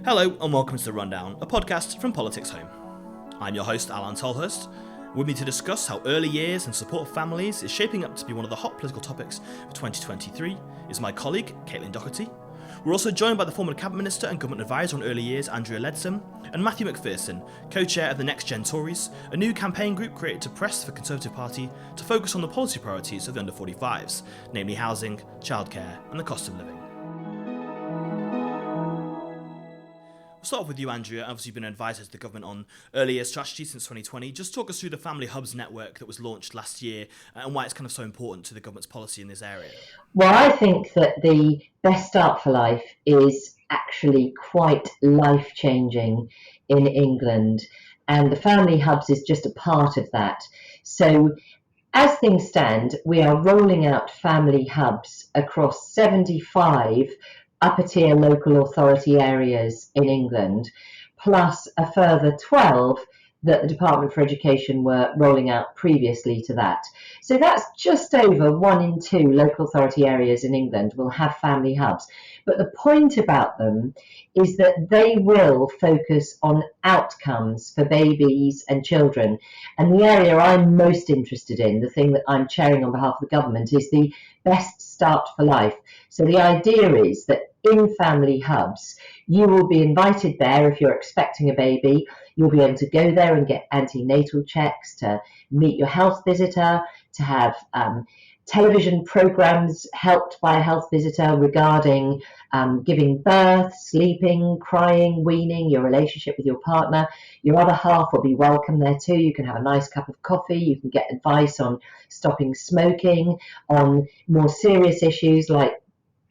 Hello and welcome to The Rundown, a podcast from PoliticsHome. I'm your host, Alain Tolhurst. With me to discuss how early years and support of families is shaping up to be one of the hot political topics of 2023 is my colleague, Doherty. We're also joined by the former Cabinet Minister and Government Advisor on Early Years, Andrea Leadsom, and Matthew McPherson, co-chair of the Next Gen Tories, a new campaign group created to press the Conservative Party to focus on the policy priorities of the under-45s, namely housing, childcare and the cost of living. We'll start off with you, Andrea. Obviously, you've been an advisor to the government on early years strategy since 2020. Just talk us through the Family Hubs network that was launched last year and why it's kind of so important to the government's policy in this area. Well, I think that the Best Start for Life is actually quite life-changing in England, and the Family Hubs is just a part of that. So as things stand, we are rolling out Family Hubs across 75 upper tier local authority areas in England, plus a further 12 that the Department for Education were rolling out previously to that. So that's just over 1 in 2 local authority areas in England will have family hubs. But the point about them is that they will focus on outcomes for babies and children. And the area I'm most interested in, the thing that I'm chairing on behalf of the government, is the Best Start for Life. So the idea is that in family hubs, you will be invited there if you're expecting a baby. You'll be able to go there and get antenatal checks, to meet your health visitor, to have television programs helped by a health visitor regarding giving birth, sleeping, crying, weaning, your relationship with your partner. Your other half will be welcome there too. You can have a nice cup of coffee. You can get advice on stopping smoking, on more serious issues like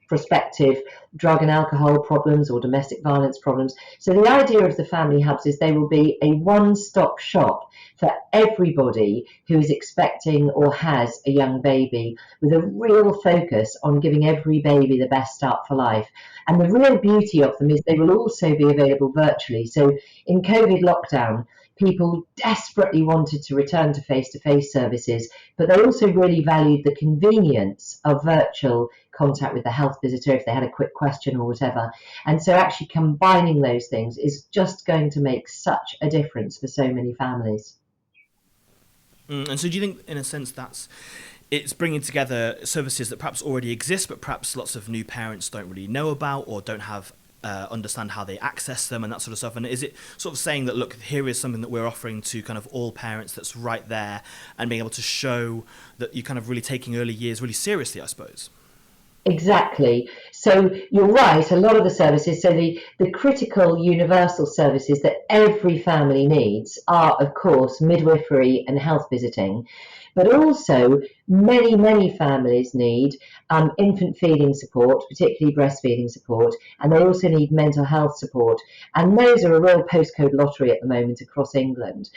prospective drug and alcohol problems or domestic violence problems. So the idea of the family hubs is they will be a one-stop shop for everybody who is expecting or has a young baby, with a real focus on giving every baby the best start for life. And the real beauty of them is they will also be available virtually. So in COVID lockdown, people desperately wanted to return to face-to-face services, but they also really valued the convenience of virtual contact with the health visitor if they had a quick question or whatever. And so actually combining those things is just going to make such a difference for so many families. And so do you think, in a sense, it's bringing together services that perhaps already exist, but perhaps lots of new parents don't really know about or don't have understand how they access them and that sort of stuff? And is it sort of saying that, look, here is something that we're offering to kind of all parents that's right there, and being able to show that you're kind of really taking early years really seriously, I suppose? Exactly. So you're right, a lot of the services, so the critical universal services that every family needs are, of course, midwifery and health visiting. But also, many families need infant feeding support, particularly breastfeeding support, and they also need mental health support. And those are a real postcode lottery at the moment across England.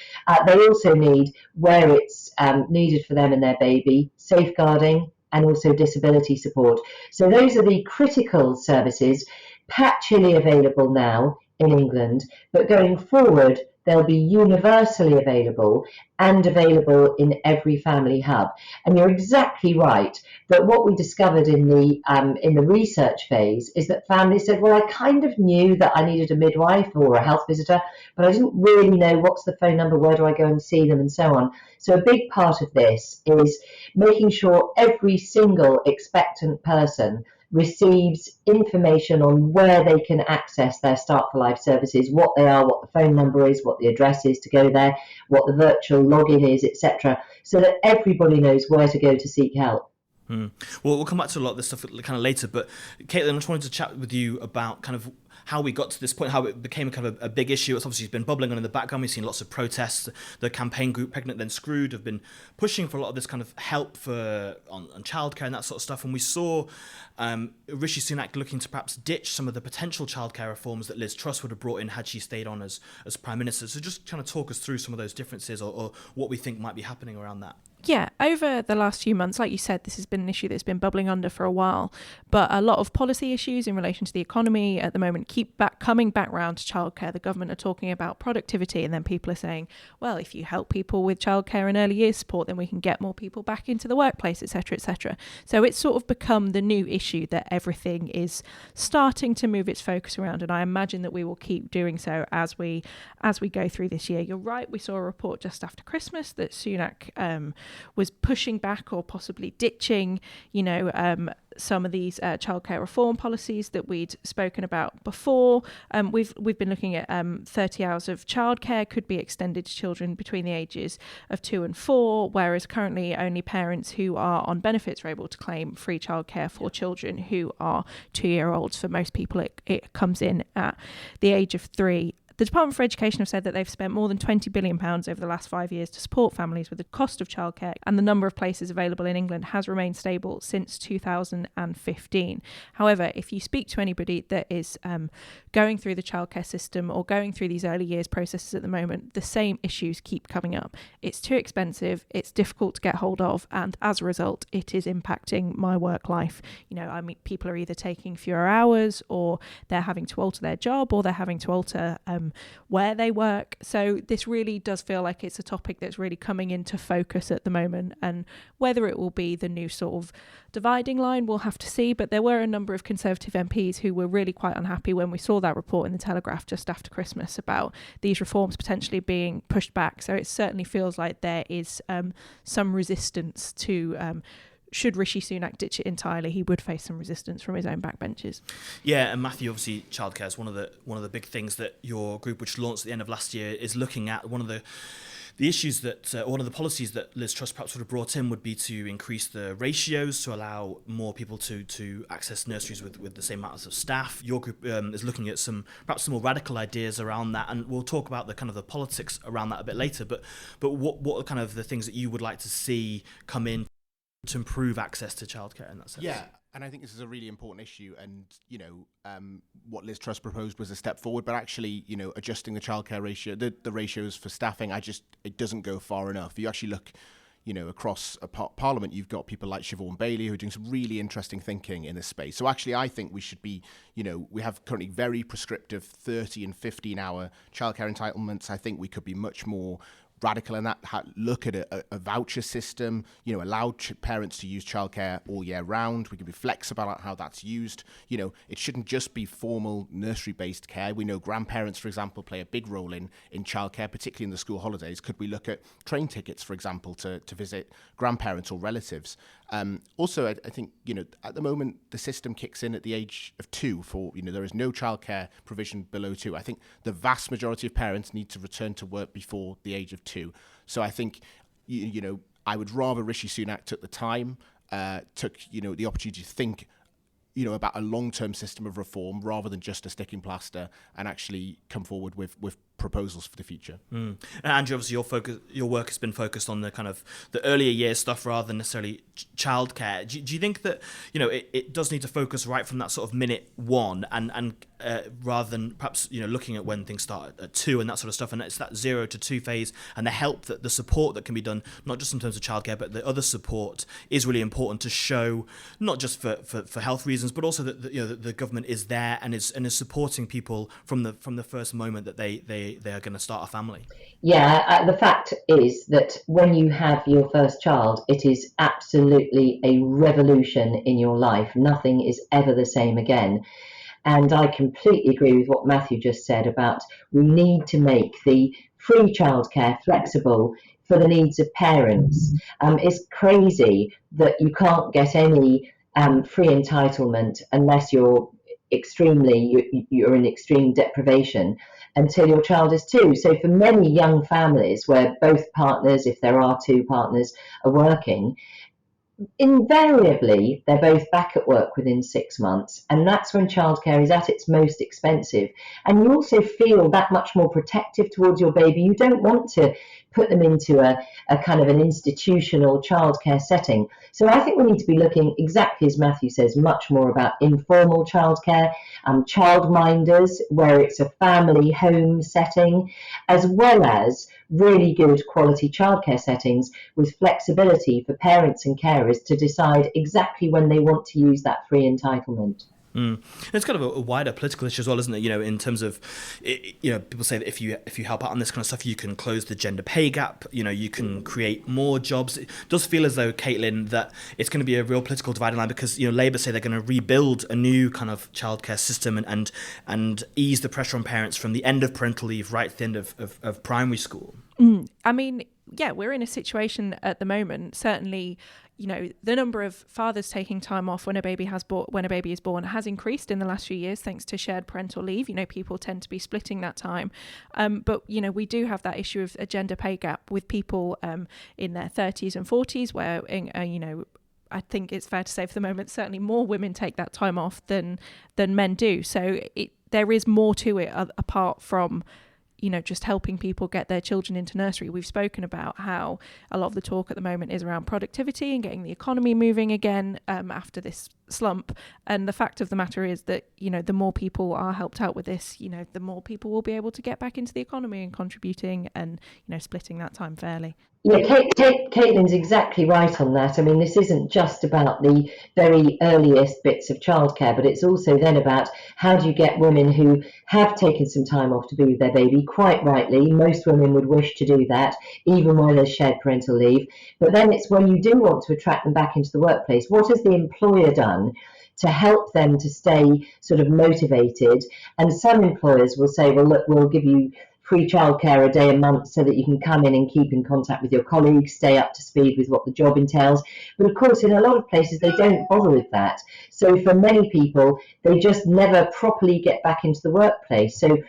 They also need, where it's needed for them and their baby, safeguarding and also disability support. So those are the critical services, patchily available now in England, but going forward, they'll be universally available and available in every family hub. And you're exactly right that what we discovered in the research phase is that families said, well, I kind of knew that I needed a midwife or a health visitor, but I didn't really know what's the phone number, where do I go and see them, and so on. So a big part of this is making sure every single expectant person receives information on where they can access their Start for Life services, what they are, what the phone number is, what the address is to go there, what the virtual login is, etc., so that everybody knows where to go to seek help. Well, we'll come back to a lot of this stuff kind of later, but Caitlin, I just wanted to chat with you about kind of how we got to this point, how it became kind of a big issue. It's obviously been bubbling on in the background. We've seen lots of protests. The campaign group Pregnant Then Screwed have been pushing for a lot of this kind of help on childcare and that sort of stuff. And we saw Rishi Sunak looking to perhaps ditch some of the potential childcare reforms that Liz Truss would have brought in had she stayed on as Prime Minister. So just kind of talk us through some of those differences or what we think might be happening around that. Yeah, over the last few months, like you said, this has been an issue that's been bubbling under for a while, but a lot of policy issues in relation to the economy at the moment keep coming back round to childcare. The government are talking about productivity, and then people are saying, well, if you help people with childcare and early years support, then we can get more people back into the workplace, etc., etc. So it's sort of become the new issue that everything is starting to move its focus around, and I imagine that we will keep doing so as we go through this year. You're right, we saw a report just after Christmas that Sunak was pushing back or possibly ditching, some of these childcare reform policies that we'd spoken about before. We've been looking at 30 hours of childcare could be extended to children between the ages of 2 and 4, whereas currently only parents who are on benefits are able to claim free childcare for children who are 2-year-olds. For most people, it comes in at the age of 3. The Department for Education have said that they've spent more than £20 billion over the last 5 years to support families with the cost of childcare, and the number of places available in England has remained stable since 2015. However, if you speak to anybody that is going through the childcare system or going through these early years processes at the moment, the same issues keep coming up. It's too expensive, it's difficult to get hold of, and as a result, it is impacting my work life. People are either taking fewer hours, or they're having to alter their job, or they're having to alter where they work. So this really does feel like it's a topic that's really coming into focus at the moment, and whether it will be the new sort of dividing line, we'll have to see. But there were a number of Conservative MPs who were really quite unhappy when we saw that report in the Telegraph just after Christmas about these reforms potentially being pushed back. So it certainly feels like there is some resistance to should Rishi Sunak ditch it entirely, he would face some resistance from his own backbenchers. Yeah, and Matthew, obviously, childcare is one of the big things that your group, which launched at the end of last year, is looking at. One of the issues that one of the policies that Liz Truss perhaps would have brought in would be to increase the ratios to allow more people to access nurseries with the same amounts of staff. Your group is looking at perhaps some more radical ideas around that, and we'll talk about the politics around that a bit later. But what are kind of the things that you would like to see come in to improve access to childcare in that sense? Yeah, and I think this is a really important issue, and what Liz Truss proposed was a step forward, but actually adjusting the childcare ratio, the ratios for staffing, it doesn't go far enough. If you actually look across Parliament, you've got people like Siobhan Bailey who are doing some really interesting thinking in this space. So actually, I think we should be, we have currently very prescriptive 30 and 15-hour childcare entitlements. I think we could be much more radical in that, look at a voucher system, allow parents to use childcare all year round. We can be flexible about how that's used. It shouldn't just be formal nursery-based care. We know grandparents, for example, play a big role in childcare, particularly in the school holidays. Could we look at train tickets, for example, to visit grandparents or relatives? Also, I think, at the moment, the system kicks in at the age of 2 for, there is no childcare provision below 2. I think the vast majority of parents need to return to work before the age of 2. So I think, I would rather Rishi Sunak took the time, took, the opportunity to think, about a long-term system of reform rather than just a sticking plaster, and actually come forward with proposals for the future. And Andrew, obviously your work has been focused on the kind of the earlier years stuff rather than necessarily childcare. Do you think that it does need to focus right from that sort of minute 1 and rather than perhaps looking at when things start at 2 and that sort of stuff, and it's that 0 to 2 phase, and the support that can be done not just in terms of childcare but the other support is really important to show, not just for health reasons but also that the government is there and is supporting people from the first moment that they are going to start a family. Yeah, the fact is that when you have your first child, it is absolutely a revolution in your life. Nothing is ever the same again. And I completely agree with what Matthew just said about we need to make the free childcare flexible for the needs of parents. It's crazy that you can't get any free entitlement unless you're in extreme deprivation until your child is 2. So for many young families where both partners, if there are 2 partners, are working, invariably they're both back at work within 6 months, and that's when childcare is at its most expensive. And you also feel that much more protective towards your baby. You don't want to put them into a kind of an institutional childcare setting. So I think we need to be looking, exactly as Matthew says, much more about informal childcare, childminders, where it's a family home setting, as well as really good quality childcare settings with flexibility for parents and carers to decide exactly when they want to use that free entitlement. It's kind of a wider political issue as well, isn't it? In terms of, people say that if you help out on this kind of stuff, you can close the gender pay gap. You can create more jobs. It does feel as though, Caitlin, that it's going to be a real political dividing line because Labour say they're going to rebuild a new kind of childcare system and ease the pressure on parents from the end of parental leave right to the end of primary school. I mean, yeah, we're in a situation at the moment, certainly. The number of fathers taking time off when a baby is born has increased in the last few years thanks to shared parental leave. People tend to be splitting that time. But we do have that issue of a gender pay gap with people in their 30s and 40s where, I think it's fair to say for the moment, certainly more women take that time off than men do. So there is more to it apart from just helping people get their children into nursery. We've spoken about how a lot of the talk at the moment is around productivity and getting the economy moving again after this slump. And the fact of the matter is that, the more people are helped out with this, the more people will be able to get back into the economy and contributing and, splitting that time fairly. Yeah, Caitlin's exactly right on that. I mean, this isn't just about the very earliest bits of childcare, but it's also then about how do you get women who have taken some time off to be with their baby. Quite rightly, most women would wish to do that, even while there's shared parental leave. But then it's when you do want to attract them back into the workplace, what has the employer done to help them to stay sort of motivated? And some employers will say, well, look, we'll give you free childcare a day a month so that you can come in and keep in contact with your colleagues, stay up to speed with what the job entails. But of course, in a lot of places, they don't bother with that. So for many people, they just never properly get back into the workplace. So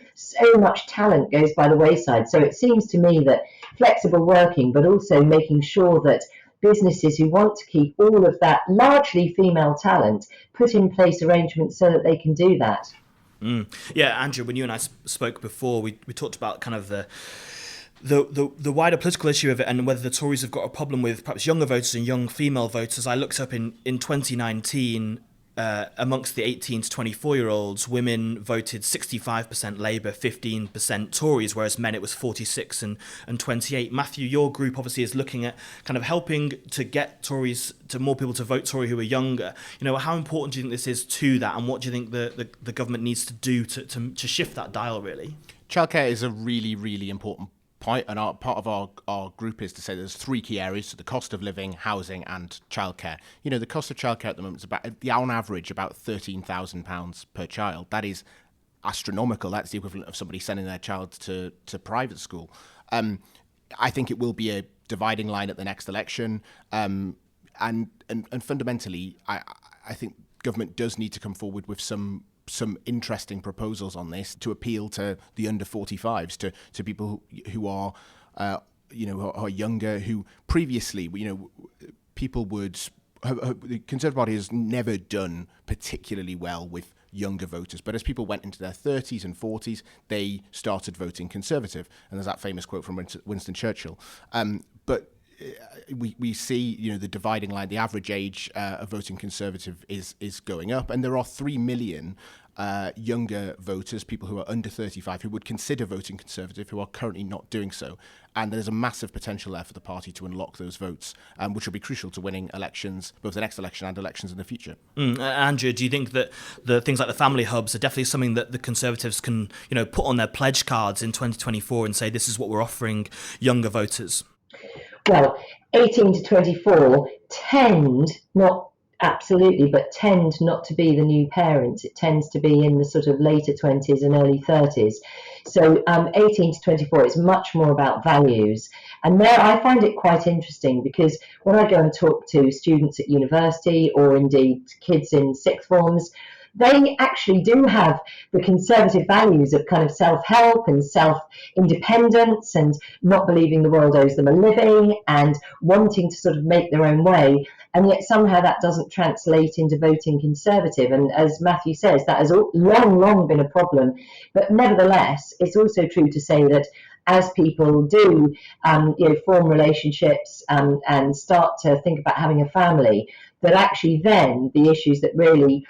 much talent goes by the wayside. So it seems to me that flexible working, but also making sure that businesses who want to keep all of that largely female talent put in place arrangements so that they can do that. Yeah, Andrew, when you and I spoke before, we talked about kind of the wider political issue of it and whether the Tories have got a problem with perhaps younger voters and young female voters. I looked up in 2019, amongst the 18 to 24-year-olds, women voted 65% Labour, 15% Tories, whereas men it was 46 and 28. Matthew, your group obviously is looking at kind of helping to get Tories, to more people to vote Tory who are younger. How important do you think this is to that, and what do you think the government needs to do to shift that dial, really? Childcare is a really, really important point, and part of our group is to say there's three key areas: so the cost of living, housing, and childcare. The cost of childcare at the moment is on average about £13,000 per child. That is astronomical. That's the equivalent of somebody sending their child to private school. I think it will be a dividing line at the next election, and fundamentally, I think government does need to come forward with some interesting proposals on this to appeal to the under 45s, to people who are who are younger, who previously people would the Conservative Party has never done particularly well with younger voters, but as people went into their 30s and 40s, they started voting Conservative, and there's that famous quote from Winston Churchill. But we see, the dividing line. The average age of voting Conservative is going up, and there are 3 million younger voters, people who are under 35, who would consider voting Conservative, who are currently not doing so. And there's a massive potential there for the party to unlock those votes, which will be crucial to winning elections, both the next election and elections in the future. Andrew, do you think that the things like the family hubs are definitely something that the Conservatives can, put on their pledge cards in 2024 and say this is what we're offering younger voters? Well, 18 to 24 tend, not absolutely, but tend not to be the new parents. It tends to be in the sort of later 20s and early 30s. So 18 to 24 is much more about values. And there I find it quite interesting, because when I go and talk to students at university, or indeed kids in sixth forms, they actually do have the Conservative values of kind of self-help and self-independence and not believing the world owes them a living and wanting to sort of make their own way. And yet somehow that doesn't translate into voting Conservative. And as Matthew says, that has long been a problem. But nevertheless, it's also true to say that as people do form relationships and start to think about having a family, that actually then the issues that really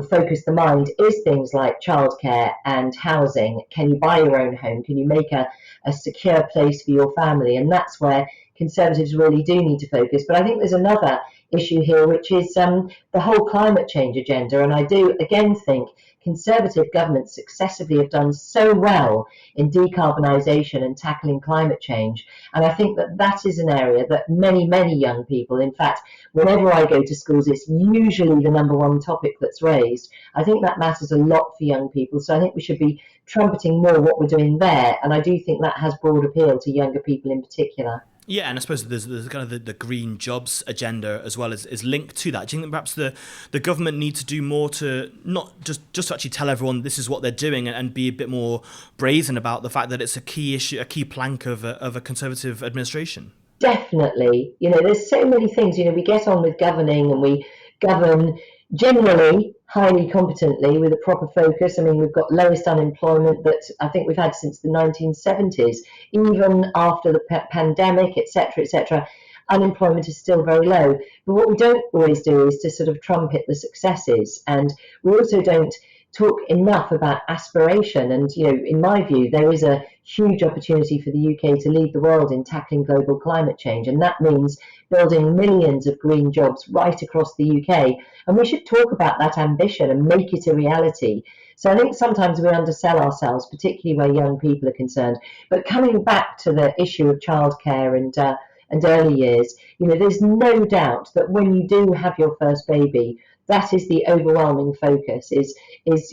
focus the mind is things like childcare and housing. Can you buy your own home? Can you make a secure place for your family? And that's where Conservatives really do need to focus. But I think there's another issue here, which is the whole climate change agenda. And I do again think Conservative governments successively have done so well in decarbonisation and tackling climate change. And I think that is an area that many young people, in fact, whenever I go to schools, it's usually the number one topic that's raised. I think that matters a lot for young people. So I think we should be trumpeting more what we're doing there. And I do think that has broad appeal to younger people in particular. Yeah, and I suppose there's kind of the green jobs agenda as well is linked to that. Do you think that perhaps the government need to do more to not just to actually tell everyone this is what they're doing and be a bit more brazen about the fact that it's a key issue, a key plank of a Conservative administration? Definitely. There's so many things. We get on with governing and we govern generally highly competently with a proper focus. I mean, we've got lowest unemployment that I think we've had since the 1970s, even after the pandemic, etc. Unemployment is still very low. But what we don't always do is to sort of trumpet the successes. And we also don't talk enough about aspiration. And, in my view, there is a huge opportunity for the UK to lead the world in tackling global climate change. And that means building millions of green jobs right across the UK. And we should talk about that ambition and make it a reality. So I think sometimes we undersell ourselves, particularly where young people are concerned. But coming back to the issue of childcare and early years, there's no doubt that when you do have your first baby, that is the overwhelming focus is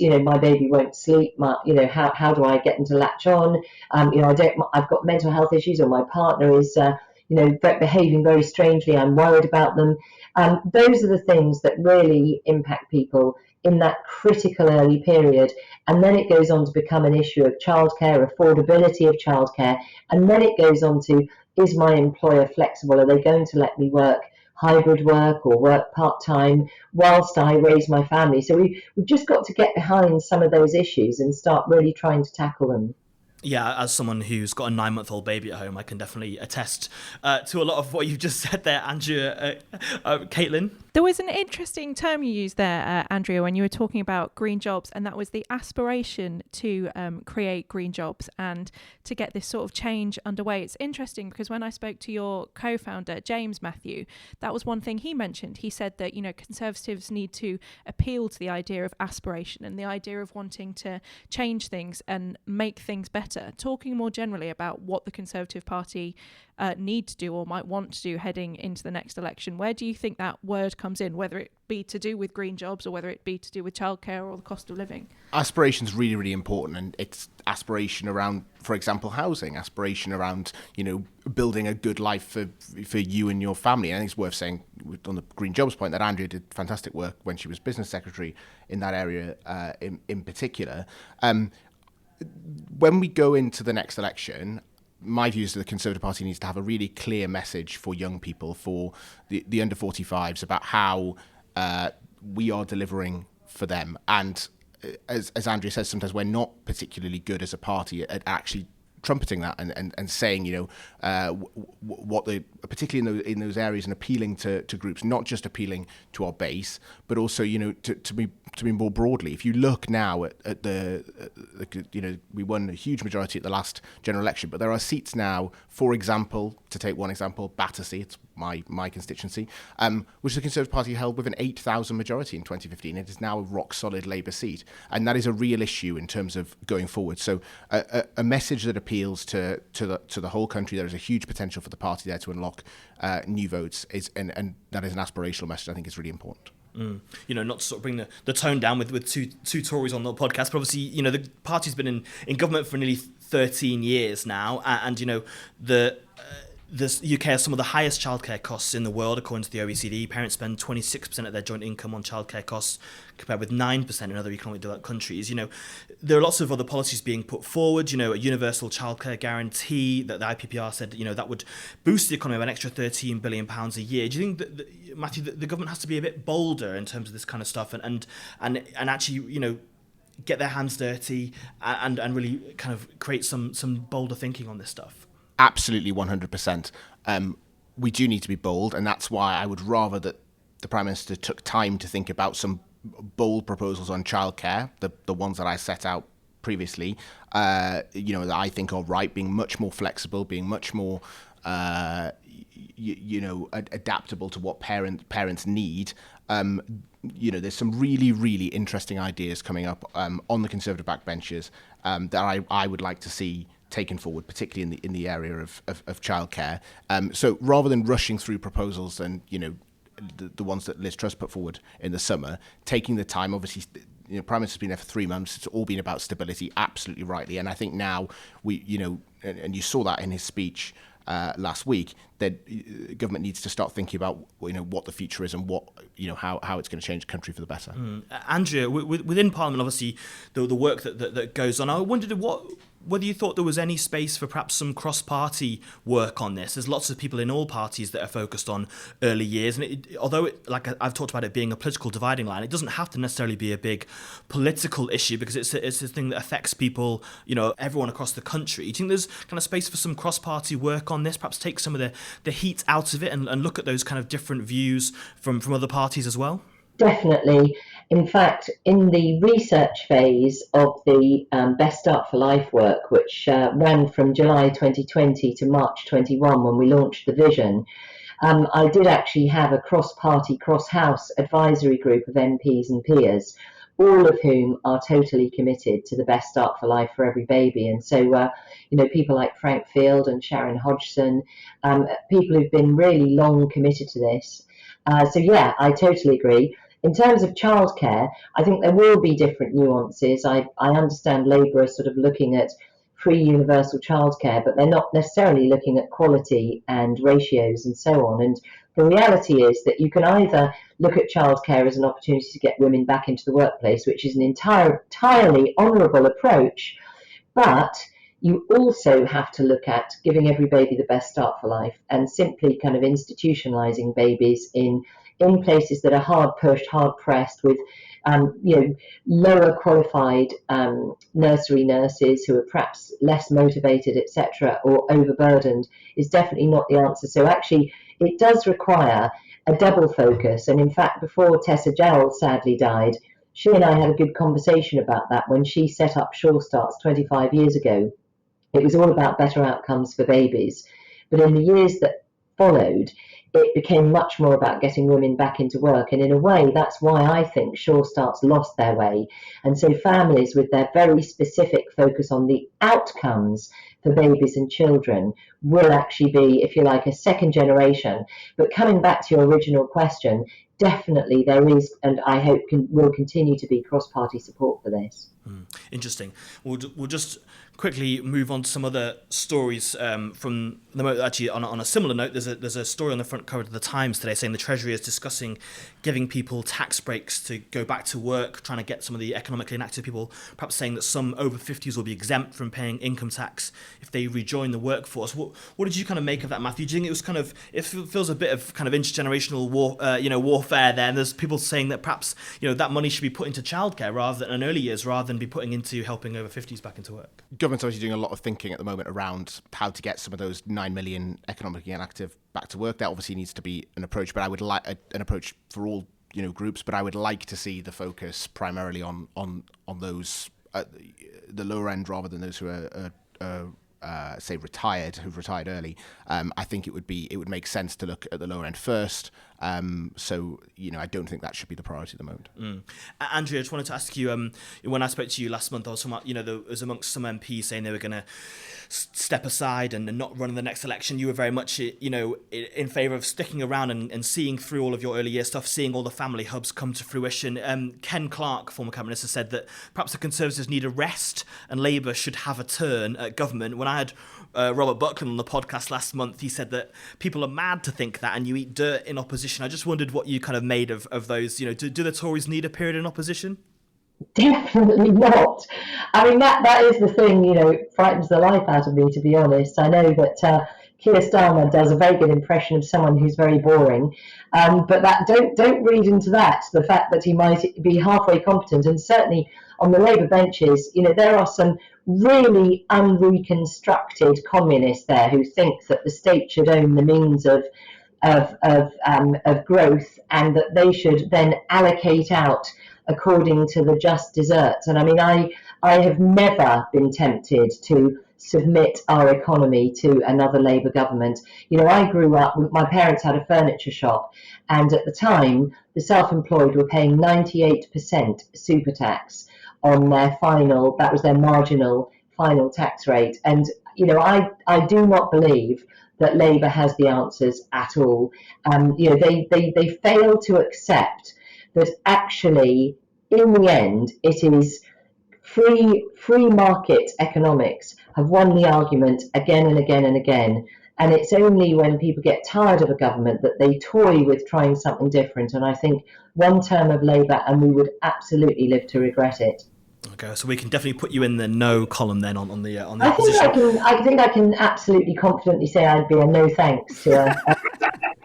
my baby won't sleep, how do I get them to latch on? I've got mental health issues, or my partner is behaving very strangely, I'm worried about them. Those are the things that really impact people in that critical early period. And then it goes on to become an issue of childcare, affordability of childcare. And then it goes on to, is my employer flexible? Are they going to let me work hybrid work or work part-time whilst I raise my family? So we've just got to get behind some of those issues and start really trying to tackle them. Yeah, as someone who's got a 9-month-old baby at home, I can definitely attest to a lot of what you've just said there, Andrea. Caitlin? There was an interesting term you used there, Andrea, when you were talking about green jobs, and that was the aspiration to create green jobs and to get this sort of change underway. It's interesting because when I spoke to your co-founder, James Matthew, that was one thing he mentioned. He said that, Conservatives need to appeal to the idea of aspiration and the idea of wanting to change things and make things better. Talking more generally about what the Conservative Party need to do or might want to do heading into the next election, where do you think that word comes in, whether it be to do with green jobs or whether it be to do with childcare or the cost of living? Aspiration's really, really important, and it's aspiration around, for example, housing, aspiration around, building a good life for you and your family. And I think it's worth saying on the green jobs point that Andrea did fantastic work when she was business secretary in that area in particular. When we go into the next election, my view is that the Conservative Party needs to have a really clear message for young people, for the under 45s, about how we are delivering for them. And as Andrea says, sometimes we're not particularly good as a party at actually trumpeting that and saying, what the, particularly in those areas, and appealing to groups, not just appealing to our base, but also, to be more broadly. If you look now at the we won a huge majority at the last general election, but there are seats now, for example, to take one example, Battersea, it's my constituency, which the Conservative Party held with an 8,000 majority in 2015. It is now a rock-solid Labour seat, and that is a real issue in terms of going forward. So a message that appeals to the whole country. There is a huge potential for the party there to unlock new votes, and that is an aspirational message I think is really important. Not to sort of bring the tone down with two Tories on the podcast, but obviously, the party's been in government for nearly 13 years now, and the UK has some of the highest childcare costs in the world, according to the OECD. Parents spend 26% of their joint income on childcare costs, compared with 9% in other economically developed countries. There are lots of other policies being put forward. A universal childcare guarantee that the IPPR said, that would boost the economy by an extra £13 billion a year. Do you think that, Matthew, the government has to be a bit bolder in terms of this kind of stuff and actually, get their hands dirty and really kind of create some bolder thinking on this stuff? Absolutely, 100%. We do need to be bold, and that's why I would rather that the Prime Minister took time to think about some bold proposals on childcare, the ones that I set out previously, that I think are right, being much more flexible, being much more adaptable to what parents need. There's some really, really interesting ideas coming up on the Conservative backbenches that I would like to see taken forward, particularly in the area of childcare. So rather than rushing through proposals and the ones that Liz Truss put forward in the summer, taking the time, obviously. Prime Minister's been there for 3 months. It's all been about stability, absolutely rightly. And I think now and you saw that in his speech last week, that government needs to start thinking about what the future is and what how it's going to change the country for the better. Andrea, within Parliament, obviously the work that goes on. I wondered whether you thought there was any space for perhaps some cross-party work on this. There's lots of people in all parties that are focused on early years, and although I've talked about it being a political dividing line, it doesn't have to necessarily be a big political issue because it's a thing that affects people, everyone across the country. Do you think there's kind of space for some cross-party work on this? Perhaps take some of the heat out of it and look at those kind of different views from other parties as well? Definitely. In fact, in the research phase of the Best Start for Life work, which ran from July 2020 to March 21 when we launched the vision, I did actually have a cross-party, cross-house advisory group of MPs and peers, all of whom are totally committed to the Best Start for Life for every baby. And so, people like Frank Field and Sharon Hodgson, people who've been really long committed to this. So yeah, I totally agree. In terms of childcare, I think there will be different nuances. I understand Labour are sort of looking at free universal childcare, but they're not necessarily looking at quality and ratios and so on. And the reality is that you can either look at childcare as an opportunity to get women back into the workplace, which is an entirely honourable approach, but you also have to look at giving every baby the best start for life and simply kind of institutionalising babies in places that are hard pushed, hard pressed with lower qualified nursery nurses who are perhaps less motivated, etc., or overburdened is definitely not the answer. So actually, it does require a double focus. And in fact, before Tessa Gerald sadly died, she and I had a good conversation about that when she set up Sure Starts 25 years ago. It was all about better outcomes for babies. But in the years that followed, it became much more about getting women back into work. And in a way, that's why I think Sure Starts lost their way. And so families with their very specific focus on the outcomes for babies and children will actually be, if you like, a second generation. But coming back to your original question, definitely there is, and I hope will continue to be cross-party support for this. Interesting. We'll just quickly move on to some other stories from the moment. Actually, on a similar note, there's a story on the front cover of the Times today saying the Treasury is discussing giving people tax breaks to go back to work, trying to get some of the economically inactive people, perhaps saying that some over 50s will be exempt from paying income tax if they rejoin the workforce. What did you kind of make of that, Matthew? Do you think it was kind of, it feels a bit of kind of intergenerational warfare there, and there's people saying that perhaps that money should be put into childcare rather than in early years rather than be putting into helping over 50s back into work? Government's obviously doing a lot of thinking at the moment around how to get some of those 9 million economically inactive back to work. That obviously needs to be an approach, but I would like an approach for all groups. But I would like to see the focus primarily on those at the lower end rather than those who are say who've retired early. I think it would make sense to look at the lower end first. So I don't think that should be the priority at the moment. Andrea, I just wanted to ask you, when I spoke to you last month, I was talking about, there was amongst some MPs saying they were going to step aside and not run in the next election. You were very much, in favour of sticking around and seeing through all of your early year stuff, seeing all the family hubs come to fruition. Ken Clarke, former Cabinet Minister, said that perhaps the Conservatives need a rest and Labour should have a turn at government. When I had Robert Buckland on the podcast last month, he said that people are mad to think that and you eat dirt in opposition. I just wondered what you kind of made of those. Do the Tories need a period in opposition? Definitely not. I mean, that is the thing, frightens the life out of me, to be honest. I know that Keir Starmer does a very good impression of someone who's very boring, but that don't read into that the fact that he might be halfway competent. And certainly on the Labour benches, there are some really unreconstructed communists there who think that the state should own the means of growth and that they should then allocate out according to the just desserts. And I mean, I have never been tempted to submit our economy to another Labour government. You know, I grew up, my parents had a furniture shop, and at the time, the self-employed were paying 98% super tax on their final, that was their marginal final tax rate. And, you know, I do not believe that Labour has the answers at all. You know, they fail to accept that actually, in the end, it is free market economics have won the argument again and again and again. And it's only when people get tired of a government that they toy with trying something different. And I think one term of Labour and we would absolutely live to regret it. Okay, so we can definitely put you in the no column then on the I opposition. I think I can absolutely confidently say I'd be a no thanks to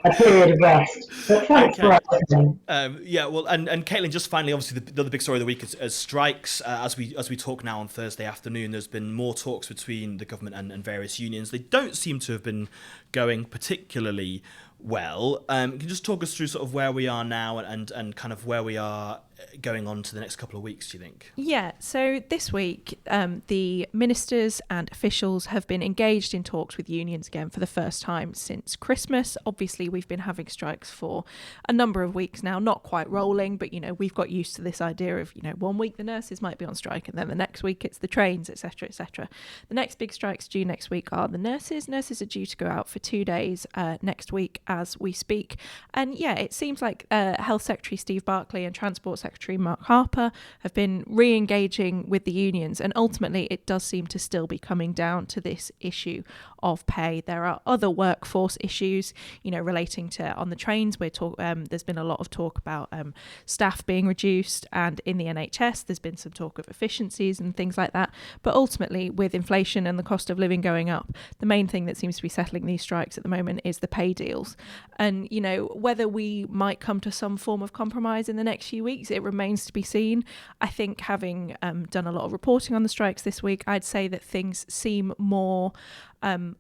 a period of rest. But thanks for asking. Yeah, well, and Caitlin, just finally, obviously, the other big story of the week is strikes. As we talk now on Thursday afternoon, there's been more talks between the government and various unions. They don't seem to have been going particularly well. Can you just talk us through sort of where we are now and kind of where we are going on to the next couple of weeks, do you think? Yeah, so this week, the ministers and officials have been engaged in talks with unions again for the first time since Christmas. Obviously, we've been having strikes for a number of weeks now, not quite rolling, but, you know, we've got used to this idea of, you know, one week the nurses might be on strike and then the next week it's the trains, etc., etc. The next big strikes due next week are the nurses. Nurses are due to go out for 2 days next week as we speak. And yeah, it seems like Health Secretary Steve Barclay and Transport Secretary Mark Harper have been re-engaging with the unions, and ultimately it does seem to still be coming down to this issue of pay. There are other workforce issues, you know, relating to on the trains. There's been a lot of talk about staff being reduced, and in the NHS there's been some talk of efficiencies and things like that. But ultimately, with inflation and the cost of living going up, the main thing that seems to be settling these strikes at the moment is the pay deals. And, you know, whether we might come to some form of compromise in the next few weeks, it remains to be seen. I think, having done a lot of reporting on the strikes this week, I'd say that things seem more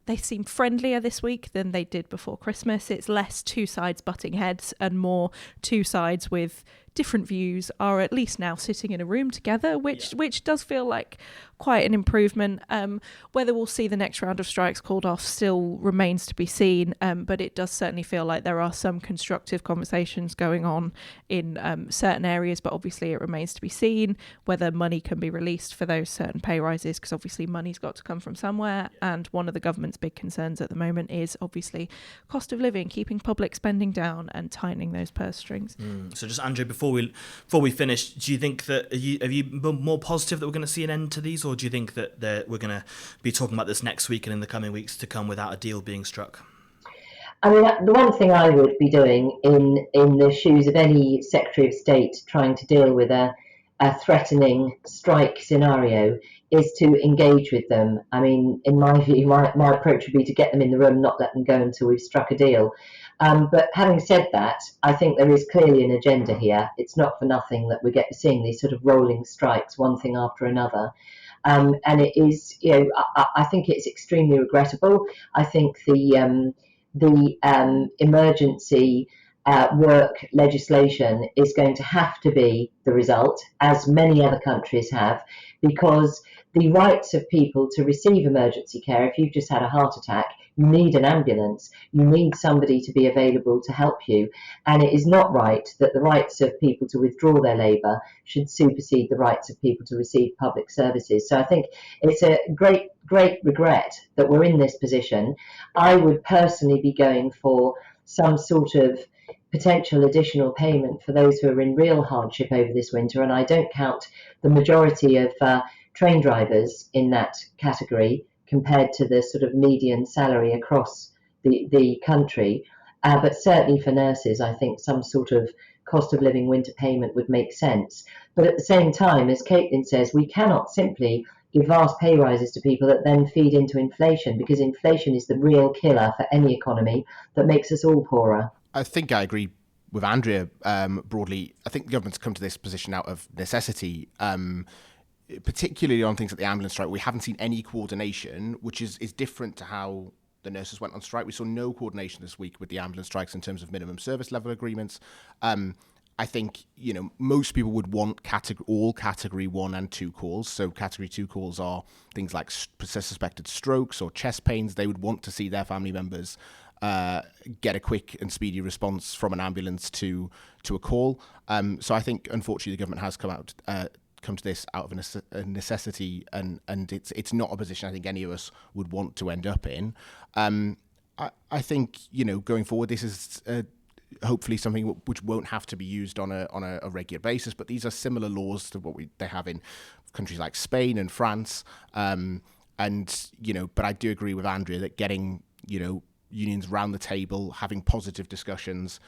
they seem friendlier this week than they did before Christmas. It's less two sides butting heads and more two sides with different views are at least now sitting in a room together, which does feel like quite an improvement. Whether we'll see the next round of strikes called off still remains to be seen, but it does certainly feel like there are some constructive conversations going on in certain areas, but obviously it remains to be seen whether money can be released for those certain pay rises, because obviously money's got to come from somewhere, and one of the government's big concerns at the moment is obviously cost of living, keeping public spending down and tightening those purse strings. So just Andrew, before we finish, do you think that have you been more positive that we're going to see an end to these, or do you think that we're going to be talking about this next week and in the coming weeks to come without a deal being struck? I mean, the one thing I would be doing in the shoes of any Secretary of State trying to deal with a threatening strike scenario is to engage with them. I mean, in my view, my approach would be to get them in the room, not let them go until we've struck a deal. But having said that, I think there is clearly an agenda here. It's not for nothing that we get seeing these sort of rolling strikes, one thing after another. And it is, you know, I think it's extremely regrettable. I think the emergency work legislation is going to have to be the result, as many other countries have, because the rights of people to receive emergency care, if you've just had a heart attack, you need an ambulance, you need somebody to be available to help you. And it is not right that the rights of people to withdraw their labour should supersede the rights of people to receive public services. So I think it's a great regret that we're in this position. I would personally be going for some sort of potential additional payment for those who are in real hardship over this winter, and I don't count the majority of train drivers in that category compared to the sort of median salary across the country. But certainly for nurses, I think some sort of cost of living winter payment would make sense. But at the same time, as Caitlin says, we cannot simply give vast pay rises to people that then feed into inflation, because inflation is the real killer for any economy that makes us all poorer. I think I agree with Andrea broadly. I think the government's come to this position out of necessity, particularly on things like the ambulance strike. We haven't seen any coordination, which is different to how the nurses went on strike. We saw no coordination this week with the ambulance strikes in terms of minimum service level agreements. And I think, most people would want all category 1 and 2 calls. So category 2 calls are things like suspected strokes or chest pains. They would want to see their family members get a quick and speedy response from an ambulance to a call. So I think, unfortunately, the government has come to this out of a necessity, and it's not a position I think any of us would want to end up in. I think, going forward, this is hopefully something which won't have to be used on a regular basis, but these are similar laws to what they have in countries like Spain and France. But I do agree with Andrea that getting, unions round the table, having positive discussions,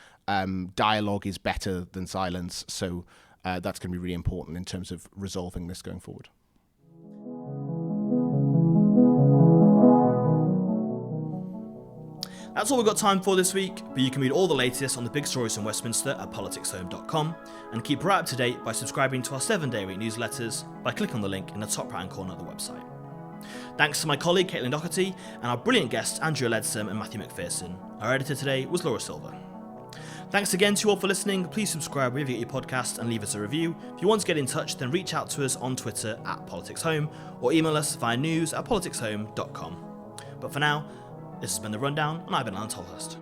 dialogue is better than silence. So that's going to be really important in terms of resolving this going forward. That's all we've got time for this week, but you can read all the latest on the big stories from Westminster at PoliticsHome.com and keep right up to date by subscribing to our 7-day-a-week newsletters by clicking on the link in the top right-hand corner of the website. Thanks to my colleague Caitlin Doherty and our brilliant guests Andrea Leadsom and Matthew McPherson. Our editor today was Laura Silver. Thanks again to you all for listening. Please subscribe wherever you get your podcast and leave us a review. If you want to get in touch, then reach out to us on Twitter at PoliticsHome or email us via news@politicshome.com. But for now, this has been The Rundown, and I've been Alain Tolhurst.